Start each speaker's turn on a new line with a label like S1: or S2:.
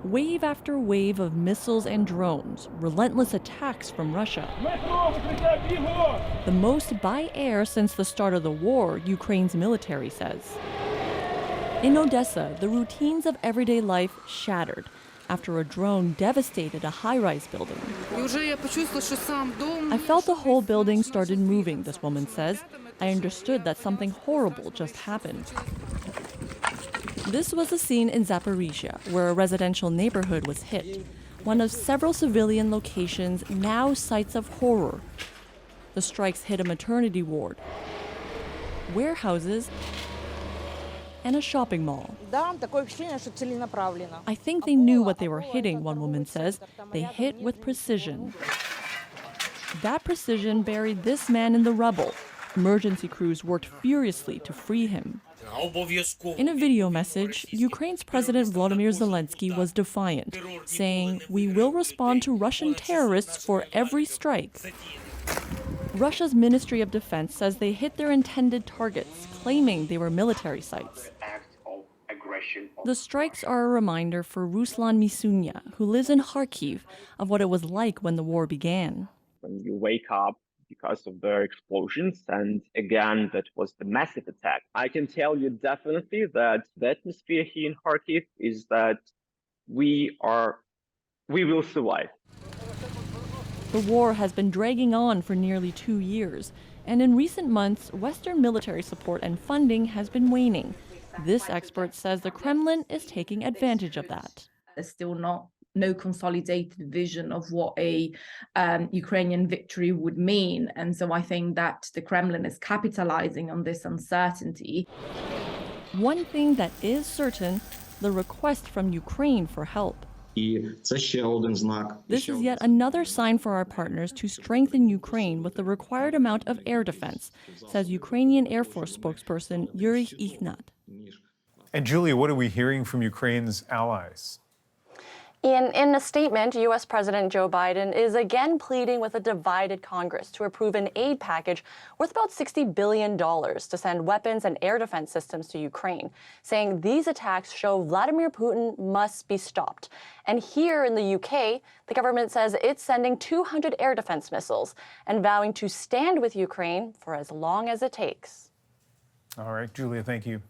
S1: Wave after wave of missiles and drones, relentless attacks from Russia. The most by air since the start of the war, Ukraine's military says. In Odessa, the routines of everyday life shattered after a drone devastated a high-rise building. I felt the whole building started moving, this woman says. I understood that something horrible just happened. This was a scene in Zaporizhia, where a residential neighborhood was hit. One of several civilian locations, now sites of horror. The strikes hit a maternity ward, warehouses, and a shopping mall. I think they knew what they were hitting, one woman says. They hit with precision. That precision buried this man in the rubble. Emergency crews worked furiously to free him. In a video message, Ukraine's President Volodomyr Zelenskyy was defiant, saying, "We will respond to Russian terrorists for every strike." Russia's Ministry of Defense says they hit their intended targets, claiming they were military sites. The strikes are a reminder for Ruslan Misunya, who lives in Kharkiv, of what it was like when the war began.
S2: When you wake up because of the explosions, and again, that was the massive attack, I can tell you definitely that the atmosphere here in Kharkiv is that we will survive.
S1: The war has been dragging on for nearly 2 years, and in recent months, Western military support and funding has been waning. This expert says the Kremlin is taking advantage of that.
S3: There's still no consolidated vision of what a Ukrainian victory would mean. And so I think that the Kremlin is capitalizing on this uncertainty.
S1: One thing that is certain, the request from Ukraine for help. This is yet another sign for our partners to strengthen Ukraine with the required amount of air defense, says Ukrainian Air Force spokesperson Yuri Ikhnat.
S4: And Julia, what are we hearing from Ukraine's allies?
S1: In a statement, U.S. President Joe Biden is again pleading with a divided Congress to approve an aid package worth about $60 billion to send weapons and air defense systems to Ukraine, saying these attacks show Vladimir Putin must be stopped. And here in the UK, the government says it's sending 200 air defense missiles and vowing to stand with Ukraine for as long as it takes.
S4: All right, Julia, thank you.